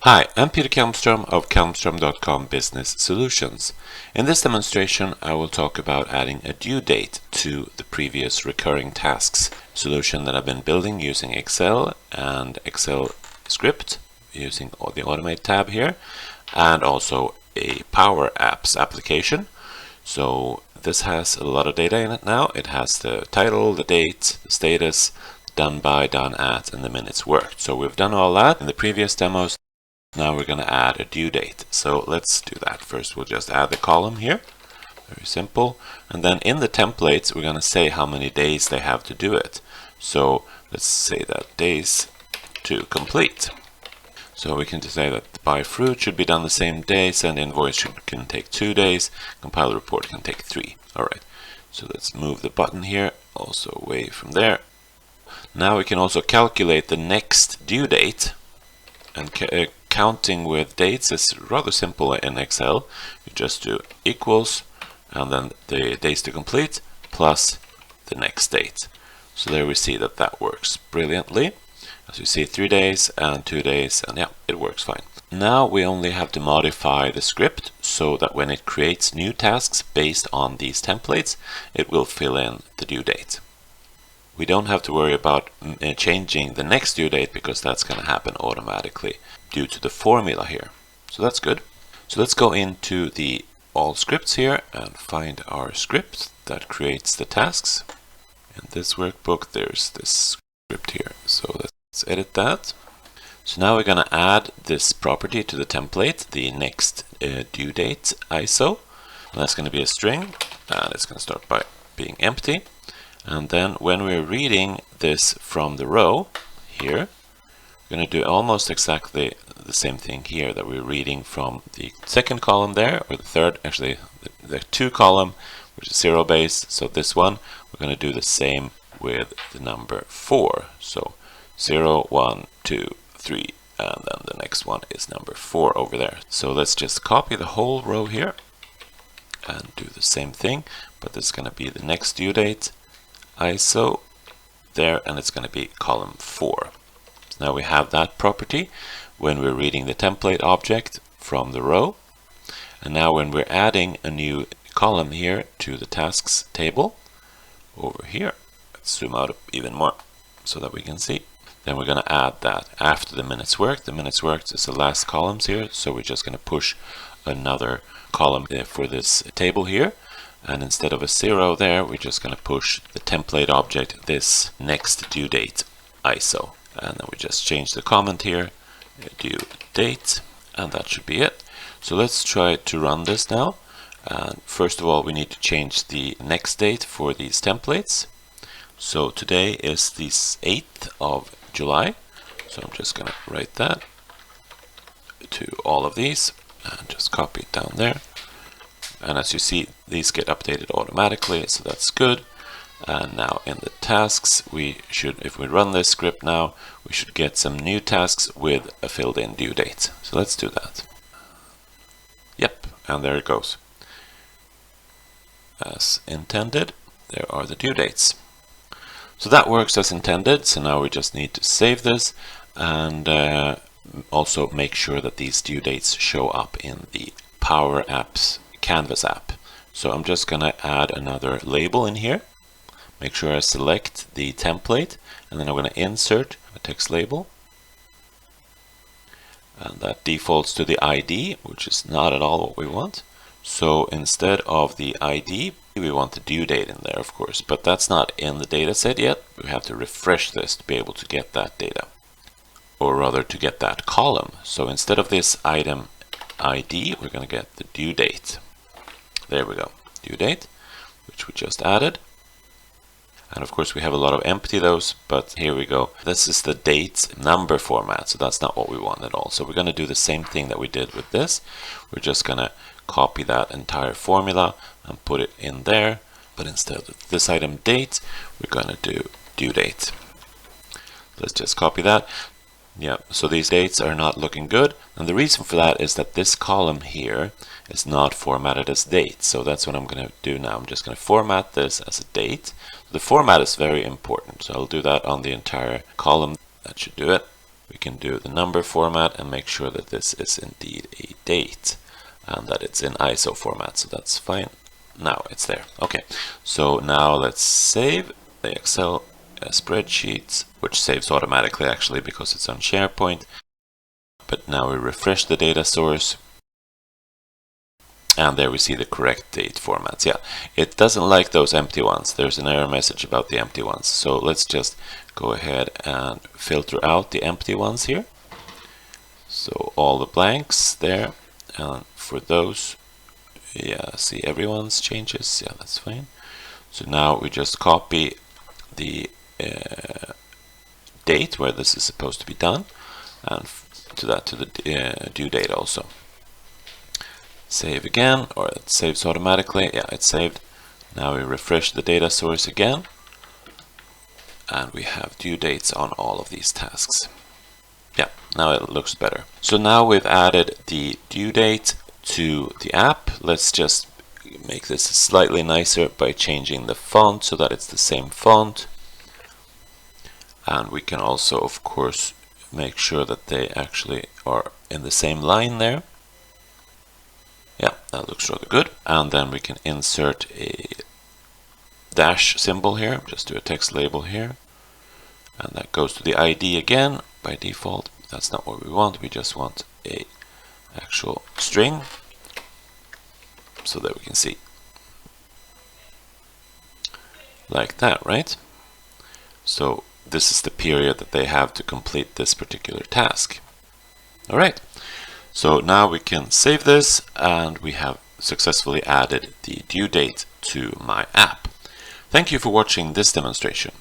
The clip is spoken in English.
Hi, I'm Peter Kalmstrom of kalmstrom.com Business Solutions. In this demonstration, I will talk about adding a due date to the previous recurring tasks solution that I've been building using Excel and Excel script using the Automate tab here, and also a Power Apps application. So this has a lot of data in it now. It has the title, the date, the status, done by, done at, and the minutes worked. So we've done all that in the previous demos. Now we're going to add a due date. So let's do that. First we'll just add the column here. Very simple. And then in the templates we're going to say how many days they have to do it. So let's say that days to complete. So we can just say that buy fruit should be done the same day, send invoice can take 2 days, compile the report can take 3. Alright, so let's move the button here also away from there. Now we can also calculate the next due date, and counting with dates is rather simple in Excel. You just do equals and then the days to complete plus the next date. So there we see that that works brilliantly. As you see, 3 days and 2 days, and yeah, it works fine. Now we only have to modify the script so that when it creates new tasks based on these templates, it will fill in the due date. We don't have to worry about changing the next due date because that's going to happen automatically due to the formula here. So that's good. So let's go into the all scripts here and find our script that creates the tasks. In this workbook there's this script here. So let's edit that. So now we're going to add this property to the template, the next due date ISO. And that's going to be a string, and it's going to start by being empty. And then when we're reading this from the row here, we're going to do almost exactly the same thing here that we're reading from the second column there, or the third, actually the 2 column, which is 0 base. So this one, we're going to do the same with the number 4. So 0, 1, 2, 3, and then the next one is number 4 over there. So let's just copy the whole row here and do the same thing, but this is going to be the next due date ISO there, and it's going to be column 4. So now we have that property when we're reading the template object from the row. And now when we're adding a new column here to the tasks table over here, let's zoom out even more so that we can see. Then we're going to add that after the minutes worked. The minutes worked is the last columns here, so we're just going to push another column for this table here. And instead of a 0 there, we're just going to push the template object, this next due date ISO. And then we just change the comment here, due date, and that should be it. So let's try to run this now. And first of all, we need to change the next date for these templates. So today is the 8th of July. So I'm just going to write that to all of these and just copy it down there. And as you see, these get updated automatically, so that's good. And now in the tasks, we should, if we run this script now, we should get some new tasks with a filled in due date. So let's do that. Yep, and there it goes. As intended, there are the due dates. So that works as intended, so now we just need to save this and also make sure that these due dates show up in the Power Apps Canvas app. So I'm just going to add another label in here. Make sure I select the template, and then I'm going to insert a text label. And that defaults to the ID, which is not at all what we want. So instead of the ID, we want the due date in there, of course, but that's not in the data set yet. We have to refresh this to be able to get that data, or rather to get that column. So instead of this item ID, we're going to get the due date. There we go, due date, which we just added. And of course we have a lot of empty those, but here we go. This is the date number format, so that's not what we want at all. So we're going to do the same thing that we did with this. We're just going to copy that entire formula and put it in there, but instead of this item date, we're going to do due date. Let's just copy that. Yeah, so these dates are not looking good, and the reason for that is that this column here is not formatted as date. So that's what I'm going to do now. I'm just going to format this as a date. The format is very important, so I'll do that on the entire column. That should do it. we can do the number format and make sure that this is indeed a date and that it's in ISO format, so that's fine. Now it's there. Okay, so now let's save the Excel spreadsheet, which saves automatically actually because it's on SharePoint. But now we refresh the data source, and there we see the correct date formats. Yeah, it doesn't like those empty ones. There's an error message about the empty ones. So let's just go ahead and filter out the empty ones here. So all the blanks there, and for those, yeah, see everyone's changes. Yeah, that's fine. So now we just copy the date where this is supposed to be done, and to the due date also. Save again, or it saves automatically. Yeah, it's saved. Now we refresh the data source again, and we have due dates on all of these tasks. Yeah, now it looks better. So now we've added the due date to the app. Let's just make this slightly nicer by changing the font so that it's the same font. And we can also, of course, make sure that they actually are in the same line there. Yeah, that looks rather good. And then we can insert a dash symbol here, just do a text label here. And that goes to the ID again by default. That's not what we want. We just want a actual string so that we can see. Like that, right? So this is the period that they have to complete this particular task. All right. So now we can save this, and we have successfully added the due date to my app. Thank you for watching this demonstration.